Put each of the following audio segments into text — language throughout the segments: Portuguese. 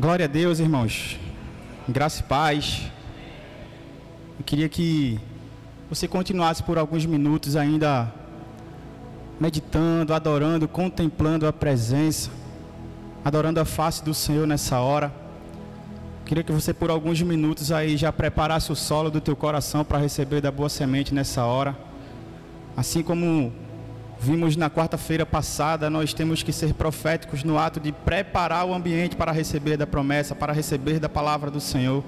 Glória a Deus, irmãos. Graça e paz. Eu queria que você continuasse por alguns minutos ainda meditando, adorando, contemplando a presença, adorando a face do Senhor nessa hora. Eu queria que você por alguns minutos aí já preparasse o solo do teu coração para receber da boa semente nessa hora. Assim como vimos na quarta-feira passada, nós temos que ser proféticos no ato de preparar o ambiente para receber da promessa, para receber da palavra do Senhor.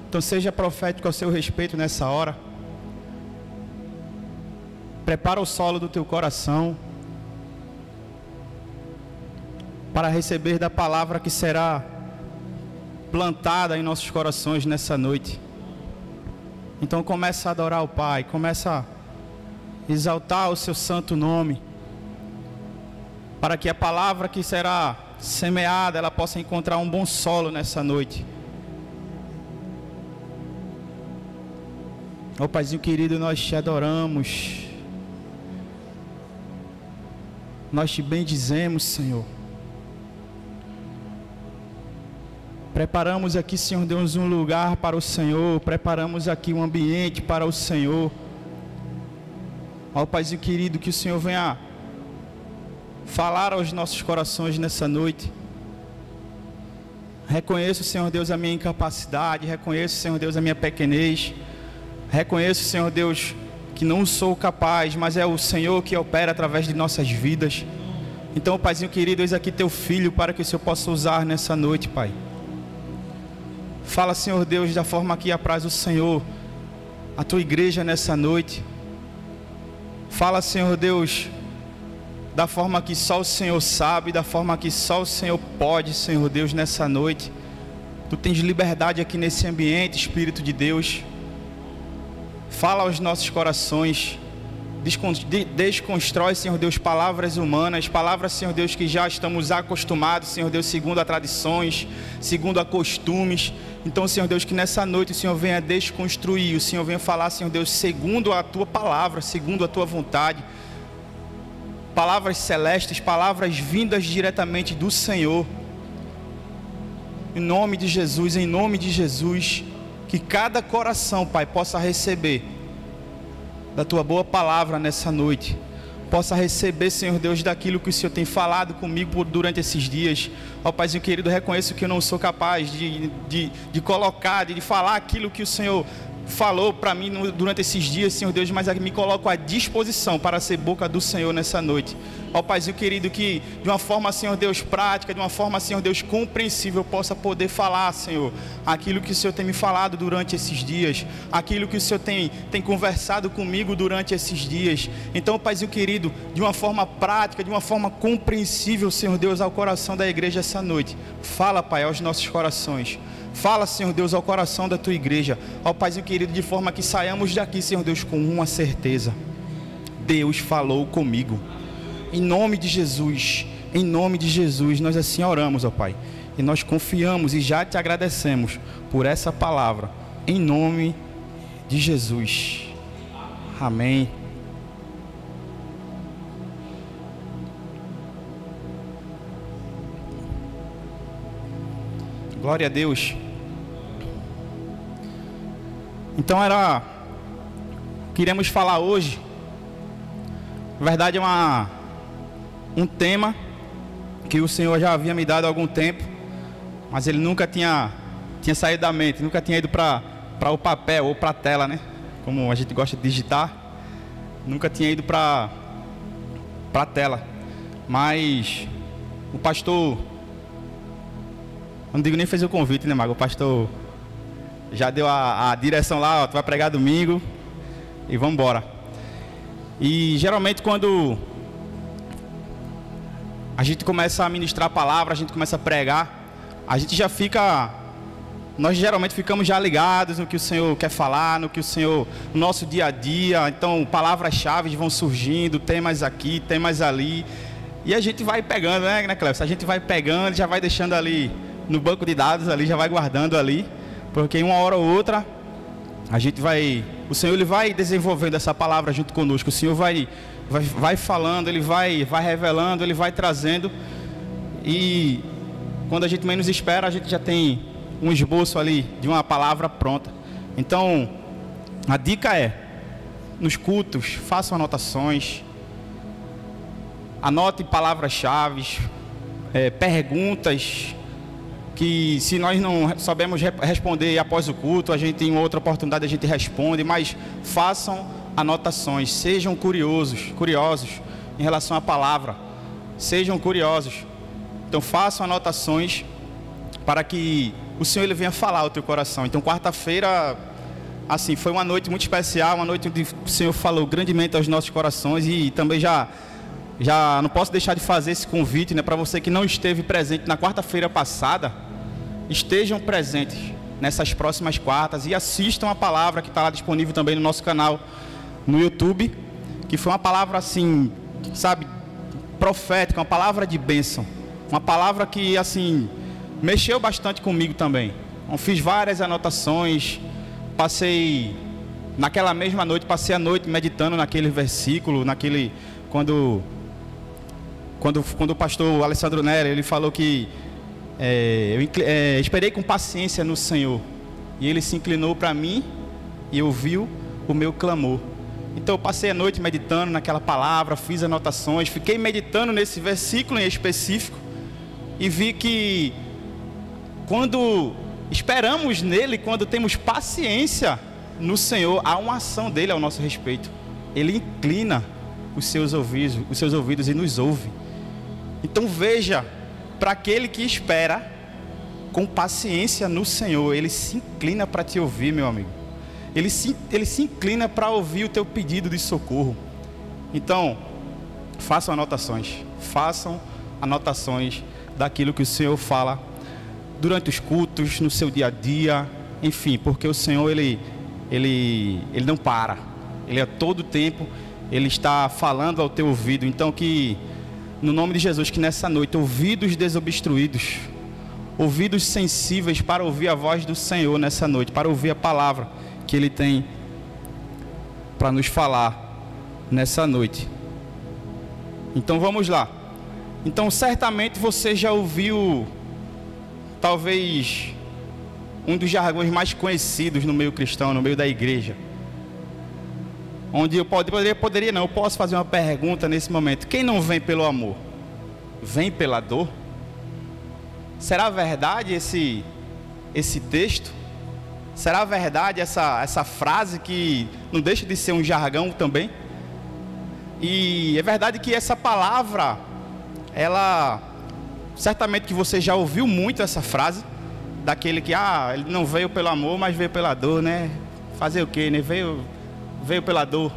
Então seja profético ao seu respeito nessa hora. Prepara o solo do teu coração para receber da palavra que será plantada em nossos corações nessa noite. Então começa a adorar o Pai, começa a exaltar o seu santo nome, para que a palavra que será semeada, ela possa encontrar um bom solo nessa noite. Ó Paizinho querido, nós te adoramos, nós te bendizemos, Senhor. Preparamos aqui, Senhor Deus, um lugar para o Senhor, preparamos aqui um ambiente para o Senhor. Ó Paizinho querido, que o Senhor venha falar aos nossos corações nessa noite. Reconheço, Senhor Deus, a minha incapacidade, reconheço, Senhor Deus, a minha pequenez, reconheço, Senhor Deus, que não sou capaz, mas é o Senhor que opera através de nossas vidas. Então, Paizinho querido, eis aqui teu filho para que o Senhor possa usar nessa noite, Pai. Fala, Senhor Deus, da forma que apraz o Senhor a tua igreja nessa noite. Fala, Senhor Deus, da forma que só o Senhor sabe, da forma que só o Senhor pode, Senhor Deus, nessa noite. Tu tens liberdade aqui nesse ambiente, Espírito de Deus. Fala aos nossos corações. Desconstrói, Senhor Deus, palavras humanas, palavras, Senhor Deus, que já estamos acostumados, Senhor Deus, segundo a tradições, segundo a costumes. Então, Senhor Deus, que nessa noite o Senhor venha desconstruir, o Senhor venha falar, Senhor Deus, segundo a Tua palavra, segundo a Tua vontade. Palavras celestes, palavras vindas diretamente do Senhor. Em nome de Jesus, que cada coração, Pai, possa receber da Tua boa palavra nessa noite. Possa receber, Senhor Deus, daquilo que o Senhor tem falado comigo durante esses dias. Ó Paizinho querido, reconheço que eu não sou capaz de colocar, de falar aquilo que o Senhor falou para mim durante esses dias, Senhor Deus, mas me coloco à disposição para ser boca do Senhor nessa noite. Ó Paizinho querido, que de uma forma, Senhor Deus, prática, de uma forma, Senhor Deus, compreensível, eu possa poder falar, Senhor, aquilo que o Senhor tem me falado durante esses dias, aquilo que o Senhor tem conversado comigo durante esses dias. Então, Paizinho querido, de uma forma prática, de uma forma compreensível, Senhor Deus, ao coração da igreja essa noite. Fala, Pai, aos nossos corações. Fala, Senhor Deus, ao coração da Tua igreja. Ó Paizinho querido, de forma que saiamos daqui, Senhor Deus, com uma certeza: Deus falou comigo. Em nome de Jesus, nós assim oramos, ó Pai. E nós confiamos e já te agradecemos por essa palavra. Em nome de Jesus. Amém. Glória a Deus. Então queremos falar hoje, na verdade é um tema que o Senhor já havia me dado há algum tempo, mas ele nunca tinha saído da mente, nunca tinha ido para o papel ou para a tela, né? Como a gente gosta de digitar, nunca tinha ido para a tela. Mas o pastor, não digo nem fez o convite, né, Mago? O pastor já deu a direção lá, ó, tu vai pregar domingo e vamos embora. E geralmente quando a gente começa a ministrar a palavra, a gente começa a pregar, a gente já fica, nós geralmente ficamos já ligados no que o Senhor quer falar, no que o Senhor, no nosso dia a dia. Então palavras-chave vão surgindo, temas aqui, temas ali, e a gente vai pegando, né, Cleves? A gente vai pegando, já vai deixando ali no banco de dados ali, já vai guardando ali, porque em uma hora ou outra o Senhor ele vai desenvolvendo essa palavra junto conosco. O Senhor vai falando, ele vai revelando, ele vai trazendo. E quando a gente menos espera, a gente já tem um esboço ali de uma palavra pronta. Então, a dica é, nos cultos, façam anotações, anote palavras-chave, perguntas, que se nós não soubermos responder após o culto, a gente tem outra oportunidade, a gente responde, mas façam anotações, sejam curiosos em relação à palavra, sejam curiosos. Então façam anotações para que o Senhor ele venha falar ao teu coração. Então quarta-feira, assim, foi uma noite muito especial, uma noite onde o Senhor falou grandemente aos nossos corações, e também já não posso deixar de fazer esse convite, né, para você que não esteve presente na quarta-feira passada, estejam presentes nessas próximas quartas e assistam a palavra que está lá disponível também no nosso canal no YouTube, que foi uma palavra assim, sabe, profética, uma palavra de bênção, uma palavra que assim mexeu bastante comigo também. Eu fiz várias anotações, naquela mesma noite, passei a noite meditando naquele versículo, quando o pastor Alessandro Nera, ele falou que eu esperei com paciência no Senhor, e Ele se inclinou para mim e ouviu o meu clamor. Então eu passei a noite meditando naquela palavra, fiz anotações, fiquei meditando nesse versículo em específico, e vi que quando esperamos nele, quando temos paciência no Senhor, há uma ação dele ao nosso respeito. Ele inclina os seus ouvidos e nos ouve. Então veja, para aquele que espera com paciência no Senhor, Ele se inclina para te ouvir, meu amigo. Ele se inclina para ouvir o teu pedido de socorro. Então, façam anotações daquilo que o Senhor fala durante os cultos, no seu dia a dia, enfim, porque o Senhor, Ele não para. Ele a todo tempo, Ele está falando ao teu ouvido. Então que, no nome de Jesus, que nessa noite, ouvidos desobstruídos, ouvidos sensíveis para ouvir a voz do Senhor nessa noite, para ouvir a palavra que Ele tem para nos falar nessa noite. Então vamos lá. Então certamente você já ouviu, talvez, um dos jargões mais conhecidos no meio cristão, no meio da igreja, onde eu posso fazer uma pergunta nesse momento: quem não vem pelo amor, vem pela dor? Será verdade esse texto? Será verdade essa frase que não deixa de ser um jargão também? E é verdade que essa palavra, certamente que você já ouviu muito essa frase, daquele que, ele não veio pelo amor, mas veio pela dor, né? Fazer o quê, né? Veio pela dor.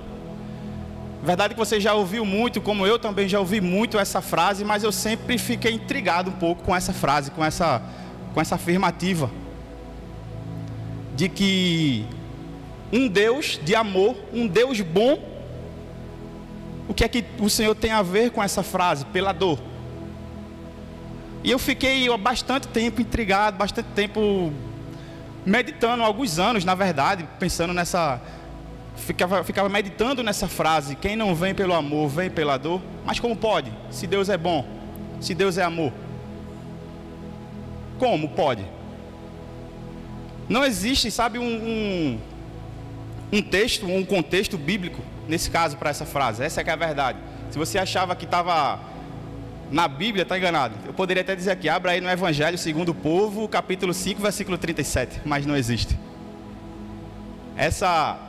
Verdade que você já ouviu muito, como eu também já ouvi muito essa frase, mas eu sempre fiquei intrigado um pouco com essa frase, com essa afirmativa de que um Deus de amor, um Deus bom, o que é que o Senhor tem a ver com essa frase, pela dor? E eu fiquei bastante tempo intrigado, bastante tempo meditando, alguns anos, na verdade, pensando ficava meditando nessa frase: quem não vem pelo amor, vem pela dor. Mas como pode? Se Deus é bom, se Deus é amor, como pode? Não existe, sabe, um texto, um contexto bíblico, nesse caso, para essa frase. Essa é que é a verdade. Se você achava que estava na Bíblia, está enganado. Eu poderia até dizer aqui: abra aí no Evangelho segundo o povo, capítulo 5, versículo 37, mas não existe. Essa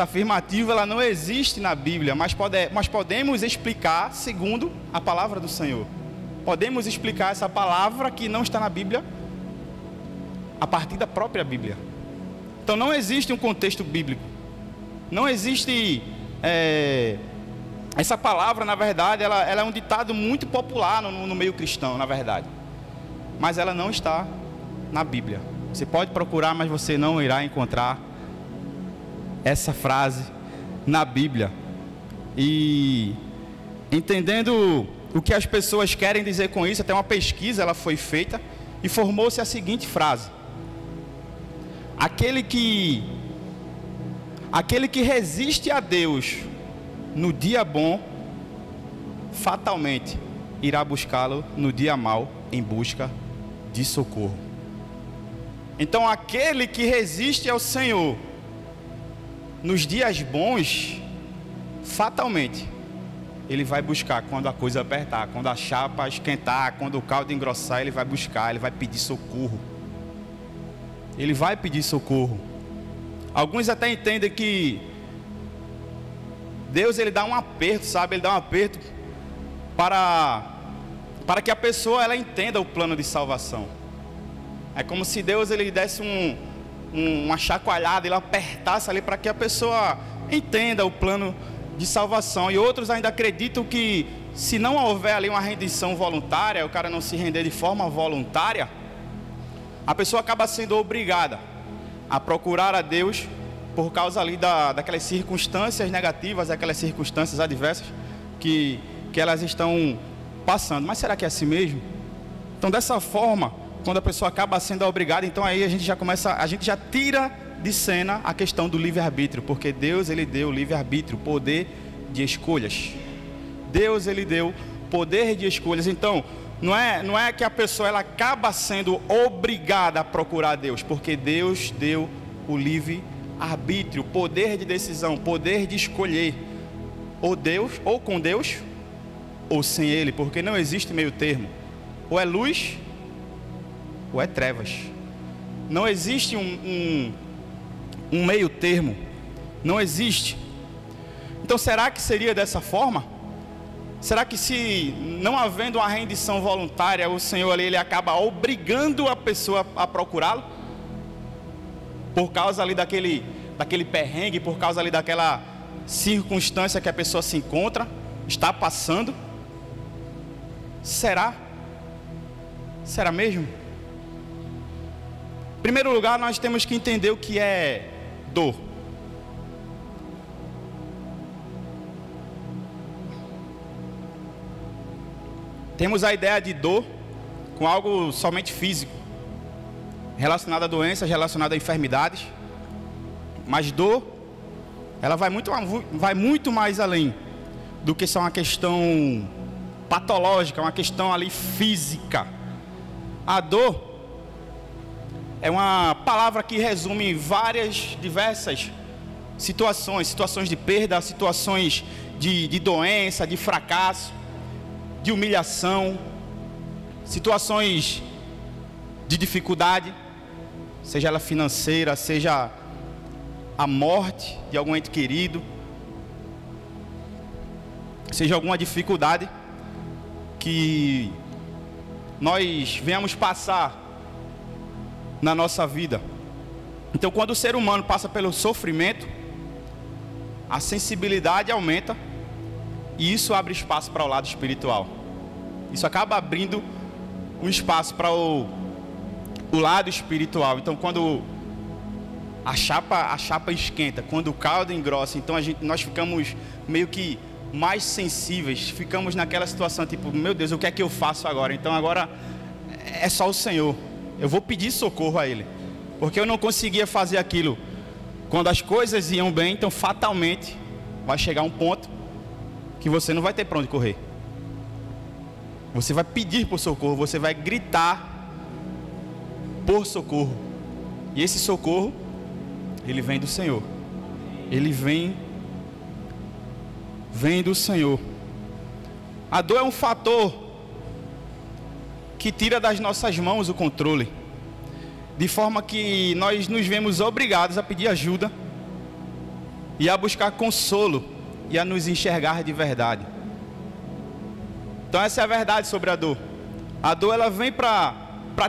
afirmativa, ela não existe na Bíblia, mas podemos explicar segundo a palavra do Senhor. Podemos explicar essa palavra que não está na Bíblia a partir da própria Bíblia. Então não existe um contexto bíblico. Não existe... essa palavra, na verdade, ela é um ditado muito popular no meio cristão, na verdade. Mas ela não está na Bíblia. Você pode procurar, mas você não irá encontrar essa frase na Bíblia. E entendendo o que as pessoas querem dizer com isso, até uma pesquisa ela foi feita e formou-se a seguinte frase: aquele que resiste a Deus no dia bom, fatalmente irá buscá-lo no dia mau em busca pedir socorro. Então aquele que resiste ao Senhor nos dias bons, fatalmente ele vai buscar quando a coisa apertar, quando a chapa esquentar, quando o caldo engrossar, ele vai buscar, ele vai pedir socorro. Ele vai pedir socorro. Alguns até entendem que Deus, ele dá um aperto, sabe? Ele dá um aperto para que a pessoa ela entenda o plano de salvação. É como se Deus ele desse uma chacoalhada, ele apertasse ali para que a pessoa entenda o plano de salvação. E outros ainda acreditam que se não houver ali uma rendição voluntária, o cara não se render de forma voluntária, a pessoa acaba sendo obrigada a procurar a Deus por causa ali daquelas circunstâncias negativas, aquelas circunstâncias adversas que elas estão passando. Mas será que é assim mesmo? Então dessa forma, quando a pessoa acaba sendo obrigada, então aí a gente já tira de cena a questão do livre-arbítrio, porque Deus ele deu livre-arbítrio, poder de escolhas. Deus ele deu poder de escolhas. Então não é que a pessoa ela acaba sendo obrigada a procurar Deus, porque Deus deu o livre-arbítrio, poder de decisão, poder de escolher ou com Deus ou sem Ele, porque não existe meio termo. Ou é luz ou é trevas. Não existe um meio termo. Não existe. Então será que seria dessa forma? Será que se não havendo uma rendição voluntária, o Senhor ali, ele acaba obrigando a pessoa a procurá-lo? Por causa ali daquele perrengue, por causa ali daquela circunstância que a pessoa se encontra, está passando? Será? Será mesmo? Em primeiro lugar, nós temos que entender o que é dor. Temos a ideia de dor com algo somente físico, relacionado a doenças, relacionado a enfermidades. Mas dor, ela vai muito mais além do que só uma questão patológica, uma questão ali física. A dor é uma palavra que resume diversas situações de perda, situações de doença, de fracasso, de humilhação, situações de dificuldade, seja ela financeira, seja a morte de algum ente querido, seja alguma dificuldade que nós venhamos passar na nossa vida. Então, quando o ser humano passa pelo sofrimento, a sensibilidade aumenta e isso abre espaço para o lado espiritual. Isso acaba abrindo um espaço para o lado espiritual. Então, quando a chapa esquenta, quando o caldo engrossa, então nós ficamos meio que mais sensíveis, ficamos naquela situação tipo, meu Deus, o que é que eu faço agora? Então agora é só o Senhor, eu vou pedir socorro a Ele, porque eu não conseguia fazer aquilo quando as coisas iam bem. Então fatalmente vai chegar um ponto que você não vai ter para onde correr, você vai pedir por socorro, você vai gritar por socorro, e esse socorro ele vem do Senhor, ele vem do Senhor. A dor é um fator que tira das nossas mãos o controle, de forma que nós nos vemos obrigados a pedir ajuda e a buscar consolo e a nos enxergar de verdade. Então essa é a verdade sobre a dor. A dor ela vem para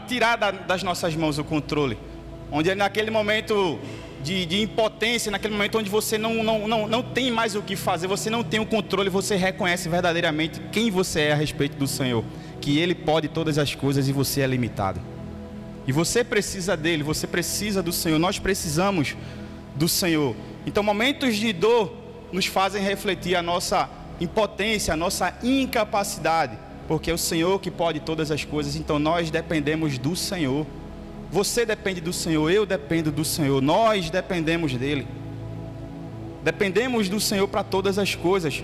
tirar das nossas mãos o controle, onde naquele momento de impotência, naquele momento onde você não tem mais o que fazer, você não tem o controle, você reconhece verdadeiramente quem você é a respeito do Senhor, que Ele pode todas as coisas e você é limitado. E você precisa dEle, você precisa do Senhor, nós precisamos do Senhor. Então momentos de dor nos fazem refletir a nossa impotência, a nossa incapacidade, porque é o Senhor que pode todas as coisas, então nós dependemos do Senhor. Você depende do Senhor, eu dependo do Senhor, nós dependemos dEle. Dependemos do Senhor para todas as coisas.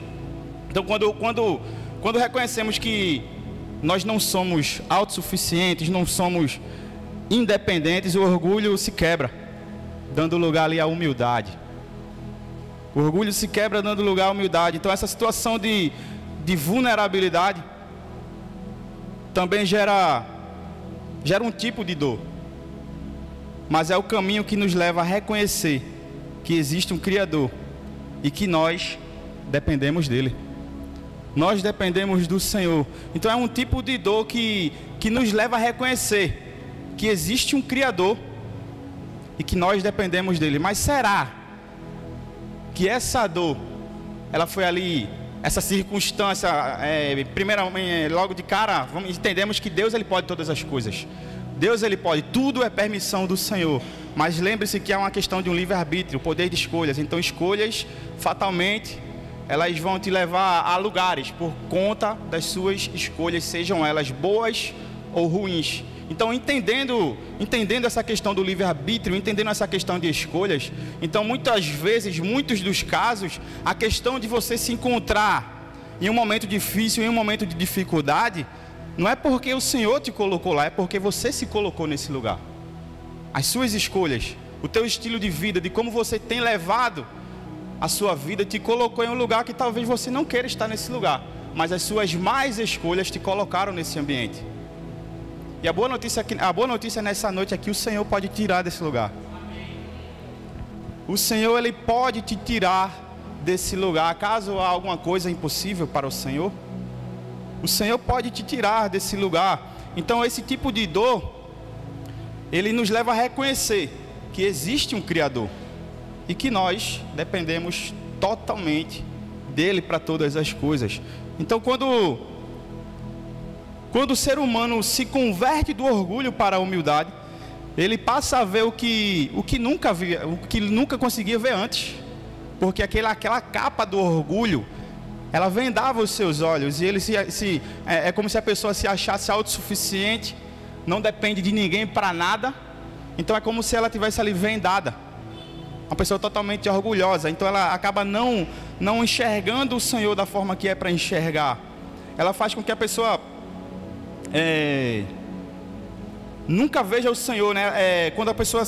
Então quando reconhecemos que nós não somos autossuficientes, não somos independentes, o orgulho se quebra, dando lugar ali à humildade. O orgulho se quebra dando lugar à humildade. Então essa situação de vulnerabilidade também gera um tipo de dor. Mas é o caminho que nos leva a reconhecer que existe um Criador e que nós dependemos dele. Nós dependemos do Senhor. Então é um tipo de dor que nos leva a reconhecer que existe um Criador e que nós dependemos dele. Mas será que essa dor, ela foi ali, essa circunstância, primeiramente, logo de cara, entendemos que Deus ele pode todas as coisas. Deus ele pode, tudo é permissão do Senhor. Mas lembre-se que é uma questão de um livre-arbítrio, poder de escolhas. Então escolhas, fatalmente, elas vão te levar a lugares por conta das suas escolhas, sejam elas boas ou ruins. Então, entendendo essa questão do livre-arbítrio, entendendo essa questão de escolhas, então muitas vezes, muitos dos casos, a questão de você se encontrar em um momento difícil, em um momento de dificuldade, não é porque o Senhor te colocou lá, é porque você se colocou nesse lugar. As suas escolhas, o teu estilo de vida, de como você tem levado a sua vida, te colocou em um lugar que talvez você não queira estar nesse lugar, mas as suas más escolhas te colocaram nesse ambiente. E a boa notícia nessa noite é que o Senhor pode tirar desse lugar. O Senhor ele pode te tirar desse lugar. Caso há alguma coisa impossível para o Senhor, o Senhor pode te tirar desse lugar. Então esse tipo de dor, ele nos leva a reconhecer que existe um Criador e que nós dependemos totalmente dele para todas as coisas. Então quando o ser humano se converte do orgulho para a humildade, ele passa a ver o que nunca conseguia ver antes. Porque aquela capa do orgulho, ela vendava os seus olhos, e ele é como se a pessoa se achasse autossuficiente, não depende de ninguém para nada. Então é como se ela tivesse ali vendada, uma pessoa totalmente orgulhosa. Então ela acaba não enxergando o Senhor da forma que é para enxergar. Ela faz com que a pessoa nunca veja o Senhor, né? Quando a pessoa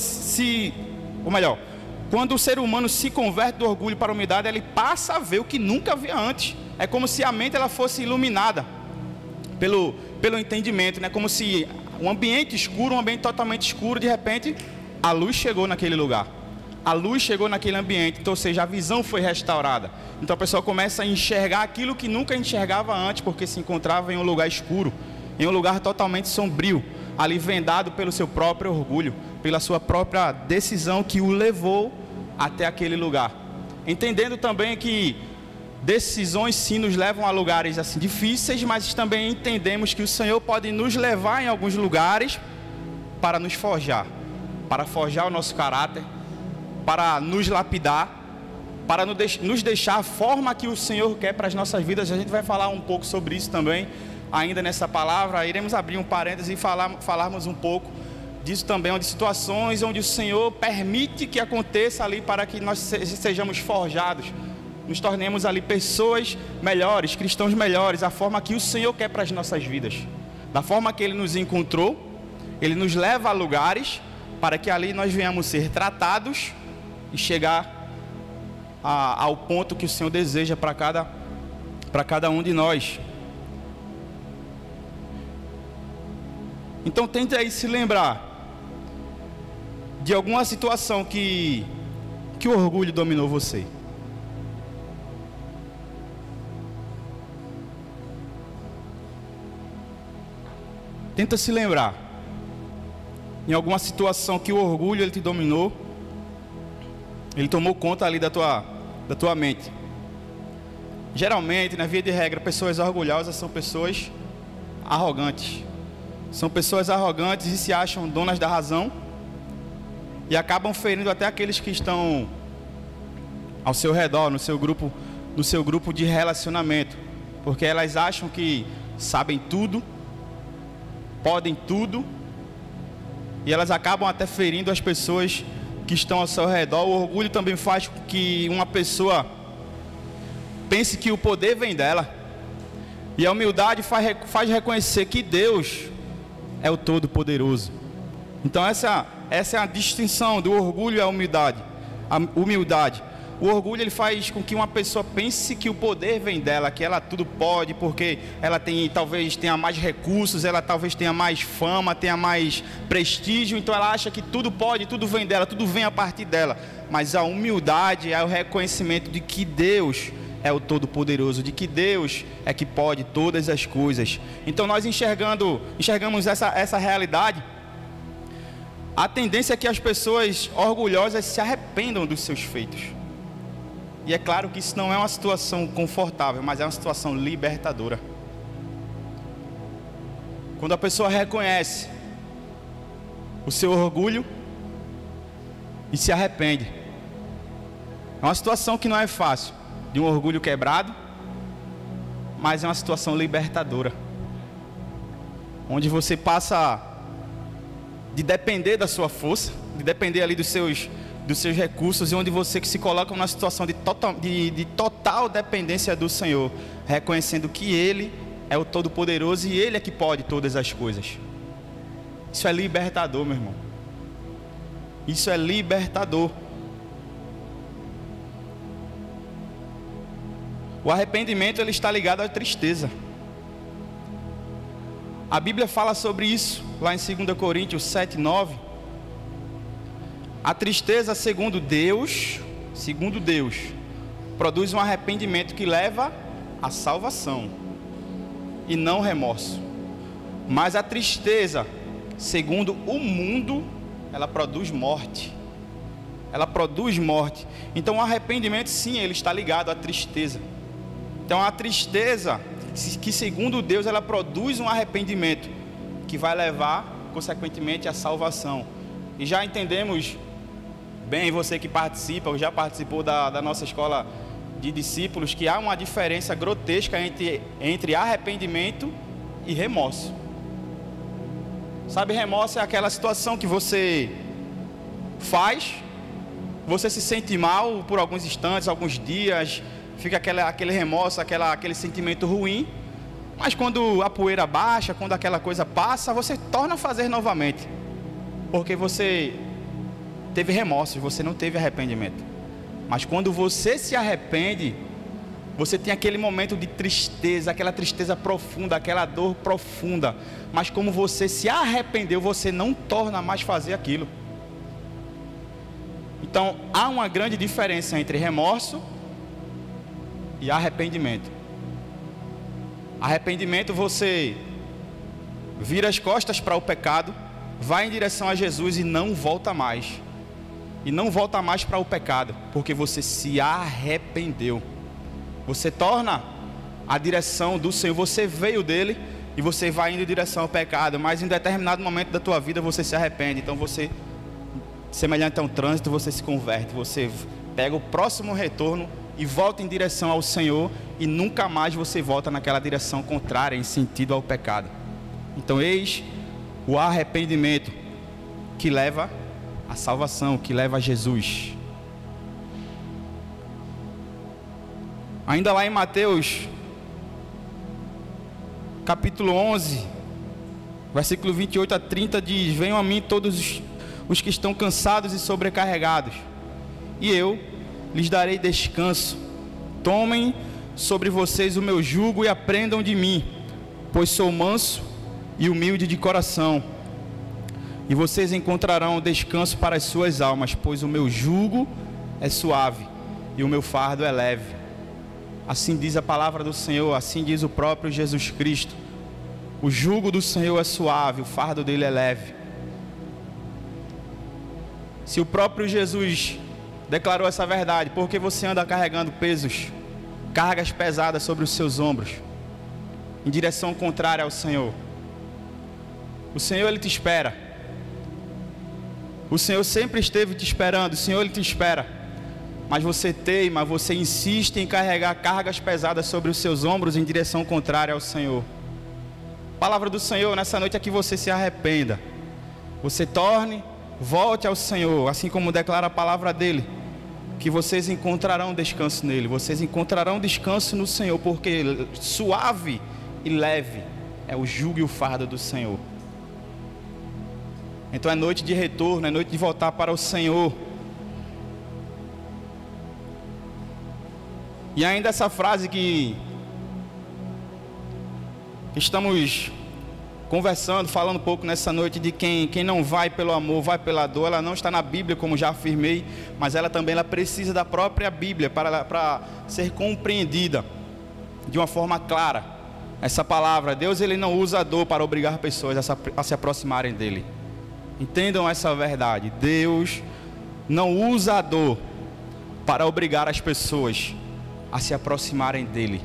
quando o ser humano se converte do orgulho para a humildade, ele passa a ver o que nunca via antes. É como se a mente ela fosse iluminada pelo entendimento, né? Como se um ambiente escuro, um ambiente totalmente escuro, de repente a luz chegou naquele lugar, a luz chegou naquele ambiente. Então, ou seja, a visão foi restaurada. Então a pessoa começa a enxergar aquilo que nunca enxergava antes, porque se encontrava em um lugar escuro, em um lugar totalmente sombrio, ali vendado pelo seu próprio orgulho, pela sua própria decisão que o levou até aquele lugar. Entendendo também que decisões sim nos levam a lugares assim difíceis, mas também entendemos que o Senhor pode nos levar em alguns lugares para nos forjar, para forjar o nosso caráter, para nos lapidar, para nos deixar a forma que o Senhor quer para as nossas vidas. A gente vai falar um pouco sobre isso também ainda nessa palavra. Iremos abrir um parêntese e falarmos um pouco disso também, onde situações onde o Senhor permite que aconteça ali para que nós sejamos forjados, nos tornemos ali pessoas melhores, cristãos melhores, a forma que o Senhor quer para as nossas vidas, da forma que Ele nos encontrou. Ele nos leva a lugares para que ali nós venhamos ser tratados e chegar ao ponto que o Senhor deseja para cada um de nós. Então tente aí se lembrar de alguma situação que o orgulho dominou você. Tenta se lembrar em alguma situação que o orgulho ele te dominou, ele tomou conta ali da tua mente. Geralmente, na via de regra, pessoas orgulhosas são pessoas arrogantes. São pessoas arrogantes e se acham donas da razão e acabam ferindo até aqueles que estão ao seu redor, no seu grupo de relacionamento, porque elas acham que sabem tudo, podem tudo, e elas acabam até ferindo as pessoas que estão ao seu redor. O orgulho também faz com que uma pessoa pense que o poder vem dela, E a humildade faz reconhecer que Deus é o Todo-Poderoso. Então essa é a distinção do orgulho e a humildade. A humildade. O orgulho, ele faz com que uma pessoa pense que o poder vem dela, que ela tudo pode, porque ela talvez tenha mais recursos, ela talvez tenha mais fama, tenha mais prestígio, então ela acha que tudo pode, tudo vem dela, tudo vem a partir dela. Mas a humildade é o reconhecimento de que Deus é o Todo-Poderoso, de que Deus é que pode todas as coisas. Então nós enxergamos essa realidade. A tendência é que as pessoas orgulhosas se arrependam dos seus feitos. E é claro que isso não é uma situação confortável, mas é uma situação libertadora. Quando a pessoa reconhece o seu orgulho e se arrepende. É uma situação que não é fácil, de um orgulho quebrado, mas é uma situação libertadora. Onde você passa de depender da sua força, de depender ali dos seus recursos, e onde você se coloca numa situação de total dependência do Senhor, reconhecendo que Ele é o Todo-Poderoso e Ele é que pode todas as coisas. Isso é libertador, meu irmão. Isso é libertador. O arrependimento, ele está ligado à tristeza. A Bíblia fala sobre isso lá em 2 Coríntios 7:9. A tristeza, segundo Deus, produz um arrependimento que leva à salvação e não remorso. Mas a tristeza, segundo o mundo, ela produz morte. Ela produz morte. Então o arrependimento, sim, ele está ligado à tristeza. Então a tristeza, que segundo Deus, ela produz um arrependimento que vai levar, consequentemente, à salvação. E já entendemos bem, você que participa, ou já participou da nossa escola de discípulos, que há uma diferença grotesca entre arrependimento e remorso. Sabe, remorso é aquela situação que você faz, você se sente mal por alguns instantes, alguns dias, fica aquele remorso, aquele sentimento ruim, mas quando a poeira baixa, quando aquela coisa passa, você torna a fazer novamente, porque você teve remorso, você não teve arrependimento. Mas quando você se arrepende, você tem aquele momento de tristeza, aquela tristeza profunda, aquela dor profunda, mas como você se arrependeu, você não torna mais fazer aquilo. Então há uma grande diferença entre remorso e arrependimento. Arrependimento, você vira as costas para o pecado, vai em direção a Jesus e não volta mais. E não volta mais para o pecado, porque você se arrependeu. Você torna a direção do Senhor, você veio dele e você vai indo em direção ao pecado, mas em determinado momento da tua vida você se arrepende. Então você, semelhante a um trânsito, você se converte, você pega o próximo retorno e volta em direção ao Senhor, e nunca mais você volta naquela direção contrária, em sentido ao pecado. Então eis o arrependimento que leva à salvação, que leva a Jesus. Ainda lá em Mateus capítulo 11, versículo 28 a 30 diz: venham a mim todos os que estão cansados e sobrecarregados, e eu lhes darei descanso. Tomem sobre vocês o meu jugo e aprendam de mim, pois sou manso e humilde de coração, e vocês encontrarão descanso para as suas almas, pois o meu jugo é suave e o meu fardo é leve. Assim diz a palavra do Senhor, assim diz o próprio Jesus Cristo. O jugo do Senhor é suave, o fardo dele é leve. Se o próprio Jesus declarou essa verdade, por que você anda carregando pesos, cargas pesadas sobre os seus ombros, em direção contrária ao Senhor? O Senhor, ele te espera. O Senhor sempre esteve te esperando, o Senhor, ele te espera. Mas você teima, você insiste em carregar cargas pesadas sobre os seus ombros em direção contrária ao Senhor. A palavra do Senhor nessa noite é que você se arrependa, você volte ao Senhor, assim como declara a palavra dele, que vocês encontrarão descanso nele, vocês encontrarão descanso no Senhor, porque suave e leve é o jugo e o fardo do Senhor. Então é noite de retorno, é noite de voltar para o Senhor. E ainda essa frase que estamos conversando, falando um pouco nessa noite de quem não vai pelo amor, vai pela dor, ela não está na Bíblia, como já afirmei, mas ela também precisa da própria Bíblia para ser compreendida de uma forma clara. Essa palavra, Deus ele não usa a dor para obrigar pessoas a se aproximarem dele. Entendam essa verdade, Deus não usa a dor para obrigar as pessoas a se aproximarem dele.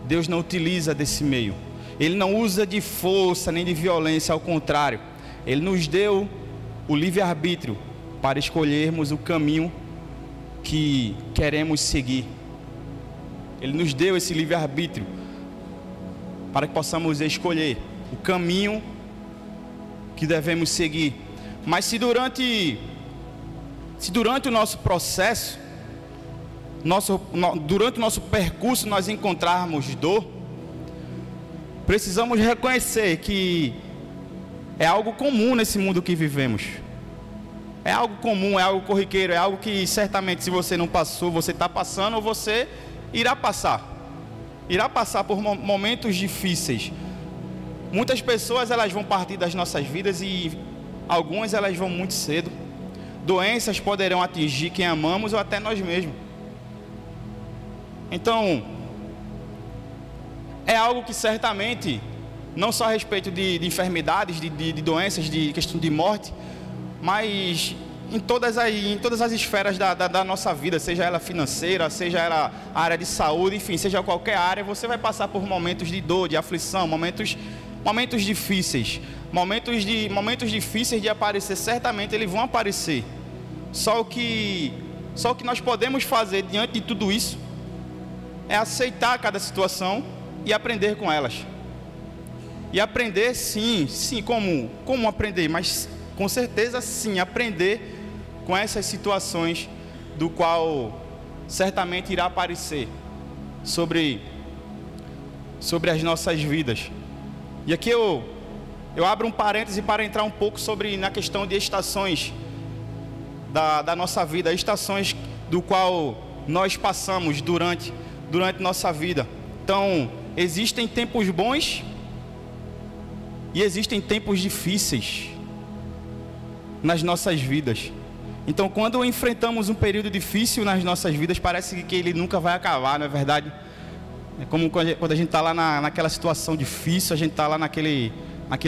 Deus não utiliza desse meio. Ele não usa de força nem de violência, ao contrário. Ele nos deu o livre-arbítrio para escolhermos o caminho que queremos seguir. Ele nos deu esse livre-arbítrio para que possamos escolher o caminho que devemos seguir. Mas se durante o nosso processo, durante o nosso percurso nós encontrarmos dor, precisamos reconhecer que é algo comum nesse mundo que vivemos. É algo comum, é algo corriqueiro, é algo que certamente se você não passou, você está passando ou você irá passar. Irá passar por momentos difíceis. Muitas pessoas elas vão partir das nossas vidas e algumas elas vão muito cedo. Doenças poderão atingir quem amamos ou até nós mesmos. Então, é algo que certamente, não só a respeito de enfermidades, de doenças, de questão de morte, mas em todas as esferas da nossa vida, seja ela financeira, seja ela a área de saúde, enfim, seja qualquer área, você vai passar por momentos de dor, de aflição, momentos difíceis. Momentos difíceis de aparecer, certamente eles vão aparecer. Só o que nós podemos fazer diante de tudo isso é aceitar cada situação e aprender com elas. E aprender sim, como aprender, mas com certeza sim, aprender com essas situações do qual certamente irá aparecer sobre as nossas vidas. E aqui eu abro um parêntese para entrar um pouco na questão de estações da nossa vida, estações do qual nós passamos durante nossa vida. Então, existem tempos bons e existem tempos difíceis nas nossas vidas. Então, quando enfrentamos um período difícil nas nossas vidas, parece que ele nunca vai acabar, não é verdade? É como quando a gente está lá naquela situação difícil, a gente está lá naquele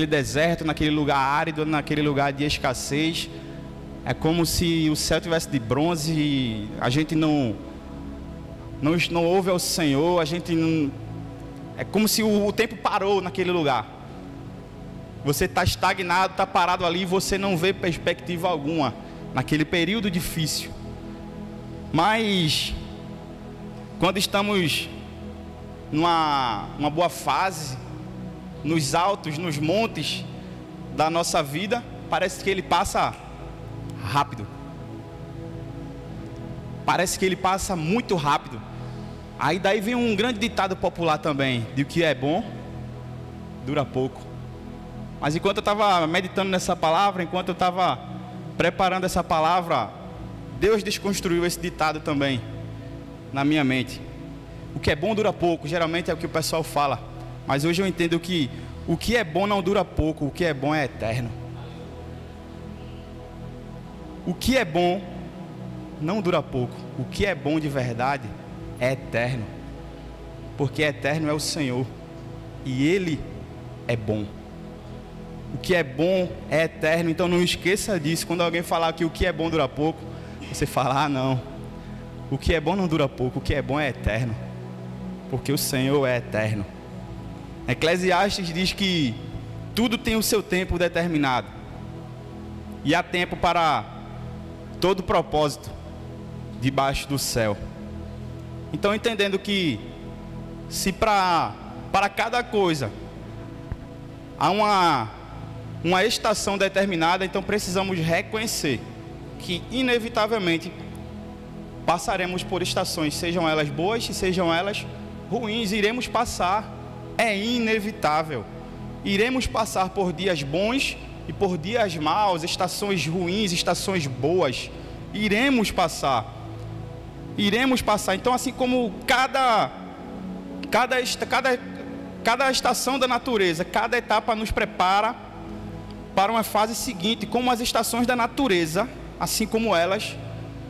deserto, naquele lugar árido, naquele lugar de escassez. É como se o céu tivesse de bronze e a gente não ouve ao Senhor, é como se o tempo parou naquele lugar. Você está estagnado, está parado ali e você não vê perspectiva alguma naquele período difícil. Mas quando estamos numa boa fase, nos altos, nos montes da nossa vida, parece que ele passa rápido. Parece que ele passa muito rápido. Aí daí vem um grande ditado popular também, de que é bom, dura pouco. Mas enquanto eu estava meditando nessa palavra, enquanto eu estava preparando essa palavra, Deus desconstruiu esse ditado também na minha mente. O que é bom dura pouco, geralmente é o que o pessoal fala. Mas hoje eu entendo que o que é bom não dura pouco, o que é bom é eterno. O que é bom não dura pouco, o que é bom de verdade é eterno. Porque eterno é o Senhor e Ele é bom. O que é bom é eterno, então não esqueça disso. Quando alguém falar que o que é bom dura pouco, você fala, não, o que é bom não dura pouco, o que é bom é eterno, porque o Senhor é eterno. Eclesiastes diz que tudo tem o seu tempo determinado, e há tempo para todo propósito debaixo do céu. Então, entendendo que se para cada coisa há uma estação determinada, então precisamos reconhecer que inevitavelmente passaremos por estações, sejam elas boas, sejam elas ruins, iremos passar é inevitável. Iremos passar por dias bons e por dias maus, estações ruins, estações boas. Iremos passar. Então, assim como cada estação da natureza, cada etapa nos prepara para uma fase seguinte, como as estações da natureza, assim como elas,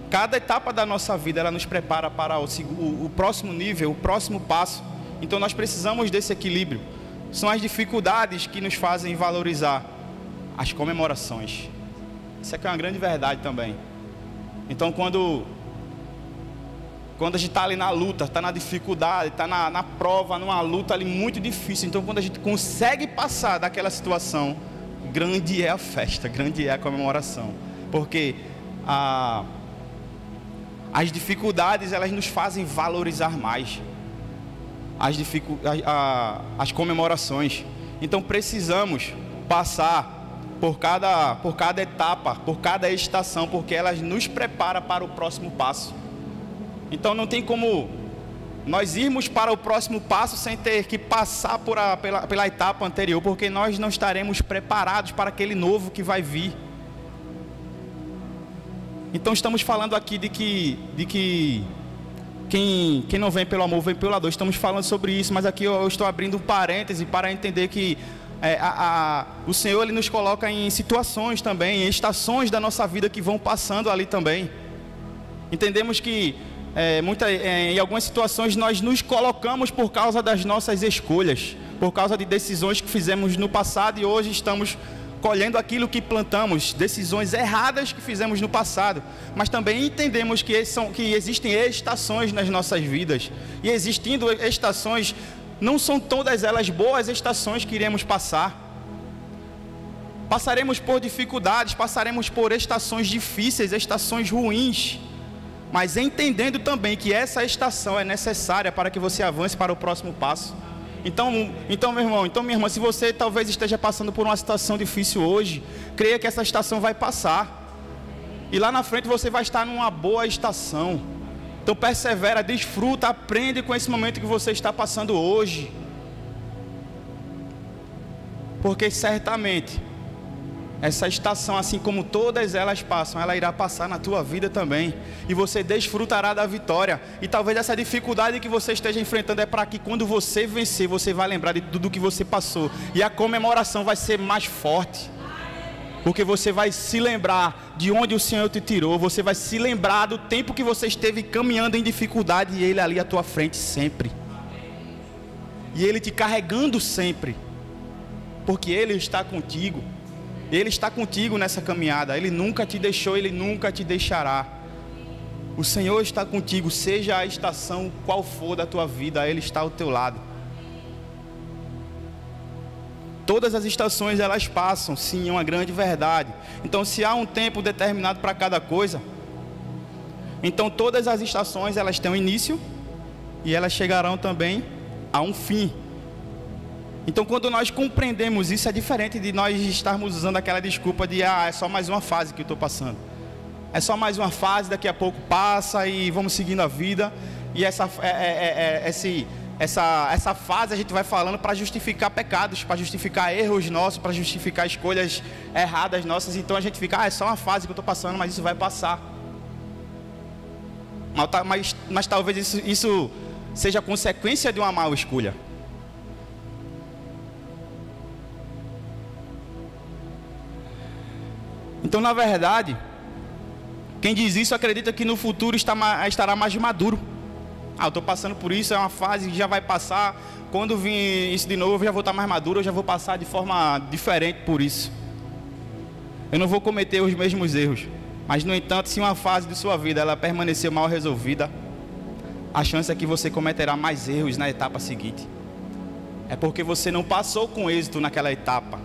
cada etapa da nossa vida, ela nos prepara para o próximo nível, o próximo passo. Então nós precisamos desse equilíbrio. São as dificuldades que nos fazem valorizar as comemorações. Isso aqui é uma grande verdade também. Então quando a gente está ali na luta, está na dificuldade, está na prova, numa luta ali muito difícil. Então quando a gente consegue passar daquela situação, grande é a festa, grande é a comemoração. Porque as dificuldades, elas nos fazem valorizar mais as comemorações. Então precisamos passar por cada etapa, por cada estação, porque elas nos preparam para o próximo passo. Então não tem como nós irmos para o próximo passo sem ter que passar pela etapa anterior, porque nós não estaremos preparados para aquele novo que vai vir. Então estamos falando aqui de que quem não vem pelo amor, vem pela dor. Estamos falando sobre isso, mas aqui eu estou abrindo um parêntese para entender que o Senhor, Ele nos coloca em situações também, em estações da nossa vida que vão passando ali também. Entendemos que em algumas situações nós nos colocamos por causa das nossas escolhas, por causa de decisões que fizemos no passado e hoje estamos colhendo aquilo que plantamos, decisões erradas que fizemos no passado. Mas também entendemos que existem estações nas nossas vidas. E existindo estações, não são todas elas boas estações que iremos passar. Passaremos por dificuldades, passaremos por estações difíceis, estações ruins. Mas entendendo também que essa estação é necessária para que você avance para o próximo passo. Então meu irmão, minha irmã, se você talvez esteja passando por uma situação difícil hoje, creia que essa estação vai passar. E lá na frente você vai estar numa boa estação. Então persevera, desfruta, aprende com esse momento que você está passando hoje. Porque certamente essa estação, assim como todas elas passam, ela irá passar na tua vida também. E você desfrutará da vitória. E talvez essa dificuldade que você esteja enfrentando é para que quando você vencer, você vai lembrar de tudo que você passou. E a comemoração vai ser mais forte. Porque você vai se lembrar de onde o Senhor te tirou. Você vai se lembrar do tempo que você esteve caminhando em dificuldade e Ele ali à tua frente sempre. E Ele te carregando sempre. Porque Ele está contigo. Ele está contigo nessa caminhada. Ele nunca te deixou, Ele nunca te deixará. O Senhor está contigo, seja a estação qual for da tua vida, Ele está ao teu lado. Todas as estações elas passam, sim, é uma grande verdade. Então se há um tempo determinado para cada coisa, então todas as estações elas têm um início e elas chegarão também a um fim. Então quando nós compreendemos isso, é diferente de nós estarmos usando aquela desculpa de é só mais uma fase que eu estou passando. É só mais uma fase, daqui a pouco passa e vamos seguindo a vida. E essa fase a gente vai falando para justificar pecados, para justificar erros nossos, para justificar escolhas erradas nossas. Então a gente fica, é só uma fase que eu estou passando, mas isso vai passar. Mas talvez isso seja consequência de uma má escolha. Então, na verdade, quem diz isso acredita que no futuro estará mais maduro. Eu estou passando por isso, é uma fase que já vai passar. Quando vir isso de novo, eu já vou estar mais maduro, eu já vou passar de forma diferente por isso. Eu não vou cometer os mesmos erros. Mas, no entanto, se uma fase de sua vida ela permanecer mal resolvida, a chance é que você cometerá mais erros na etapa seguinte. É porque você não passou com êxito naquela etapa.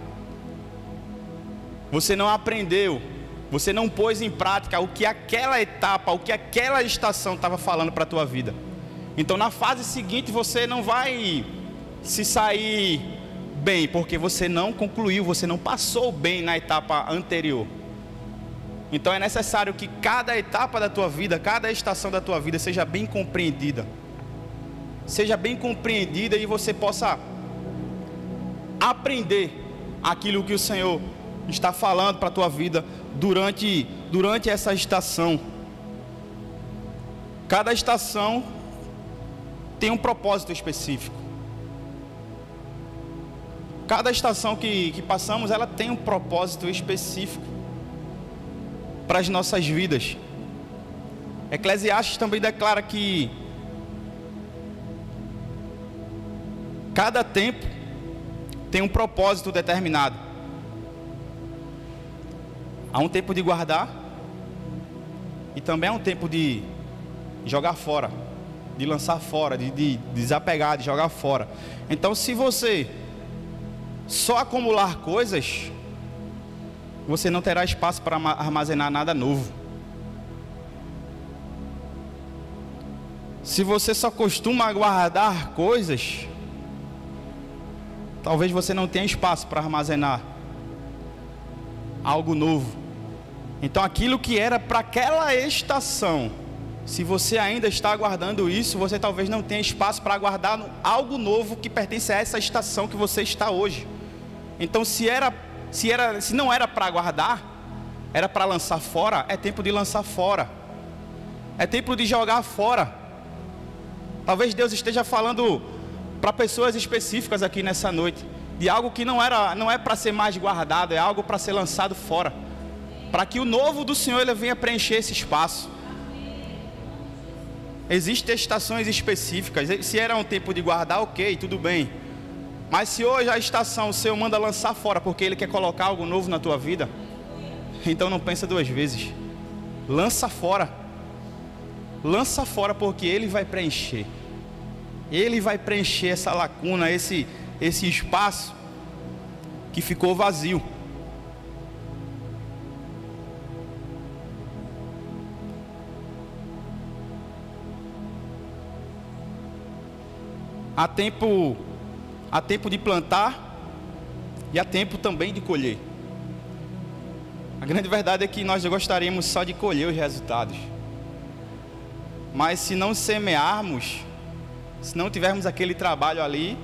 Você não aprendeu, você não pôs em prática o que aquela etapa, o que aquela estação estava falando para a tua vida. Então na fase seguinte você não vai se sair bem, porque você não concluiu, você não passou bem na etapa anterior. Então é necessário que cada etapa da tua vida, cada estação da tua vida seja bem compreendida. Seja bem compreendida e você possa aprender aquilo que o Senhor está falando para a tua vida durante essa estação. Cada estação tem um propósito específico. Cada estação que passamos, ela tem um propósito específico para as nossas vidas. Eclesiastes também declara que cada tempo tem um propósito determinado. Há um tempo de guardar e também há um tempo de jogar fora, de lançar fora, de desapegar, de jogar fora. Então, se você só acumular coisas, você não terá espaço para armazenar nada novo. Se você só costuma guardar coisas, talvez você não tenha espaço para armazenar algo novo. Então, aquilo que era para aquela estação, se você ainda está aguardando isso, você talvez não tenha espaço para guardar algo novo que pertence a essa estação que você está hoje. Então, se não era para guardar, era para lançar fora, é tempo de lançar fora. É tempo de jogar fora. Talvez Deus esteja falando para pessoas específicas aqui nessa noite, de algo que não é para ser mais guardado, é algo para ser lançado fora, para que o novo do Senhor ele venha preencher esse espaço. Existem estações específicas. Se era um tempo de guardar, ok, tudo bem. Mas se hoje a estação o Senhor manda lançar fora porque Ele quer colocar algo novo na tua vida, então não pensa duas vezes. Lança fora. Lança fora, porque Ele vai preencher. Ele vai preencher essa lacuna, esse espaço que ficou vazio. Há tempo de plantar e há tempo também de colher. A grande verdade é que nós gostaríamos só de colher os resultados. Mas se não semearmos, se não tivermos aquele trabalho ali,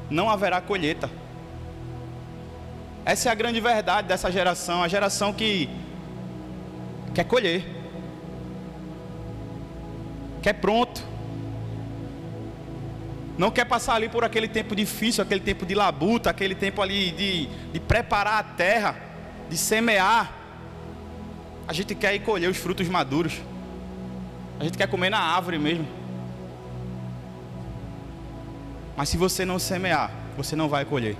não haverá colheita. Essa é a grande verdade dessa geração, a geração que quer colher, quer pronto. Não quer passar ali por aquele tempo difícil, aquele tempo de labuta, aquele tempo ali de preparar a terra, de semear. A gente quer ir colher os frutos maduros. A gente quer comer na árvore mesmo. Mas se você não semear, você não vai colher.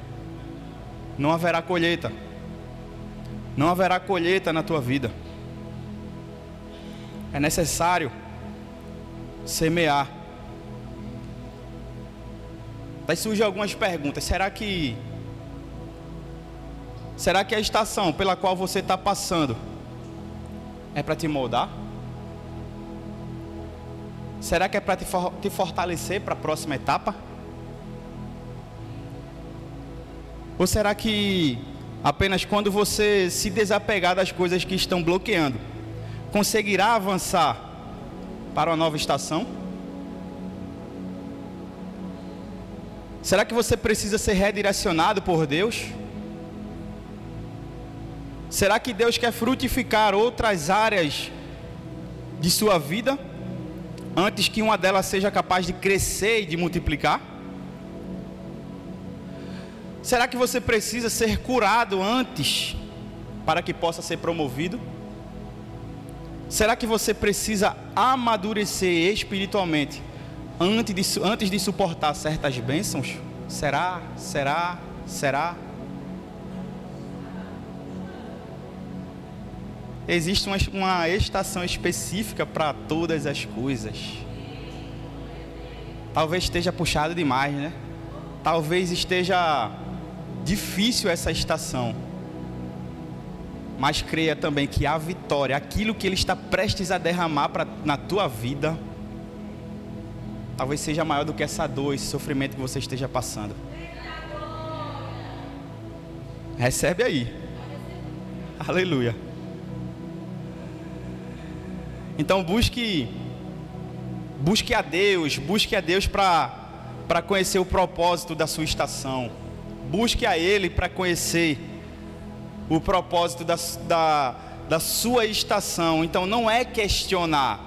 Não haverá colheita. Não haverá colheita na tua vida. É necessário semear. Daí surgem algumas perguntas. Será que a estação pela qual você está passando é para te moldar? Será que é para te fortalecer para a próxima etapa? Ou será que apenas quando você se desapegar das coisas que estão bloqueando, conseguirá avançar para uma nova estação? Será que você precisa ser redirecionado por Deus? Será que Deus quer frutificar outras áreas de sua vida antes que uma delas seja capaz de crescer e de multiplicar? Será que você precisa ser curado antes para que possa ser promovido? Será que você precisa amadurecer espiritualmente antes de suportar certas bênçãos? Será? Existe uma estação específica para todas as coisas. Talvez esteja puxado demais, né? Talvez esteja difícil essa estação. Mas creia também que a vitória, aquilo que Ele está prestes a derramar na tua vida, talvez seja maior do que essa dor, esse sofrimento que você esteja passando. Recebe aí. Aleluia. Então busque a Deus para conhecer o propósito da sua estação. busque a Ele para conhecer o propósito da sua estação. Então não é questionar: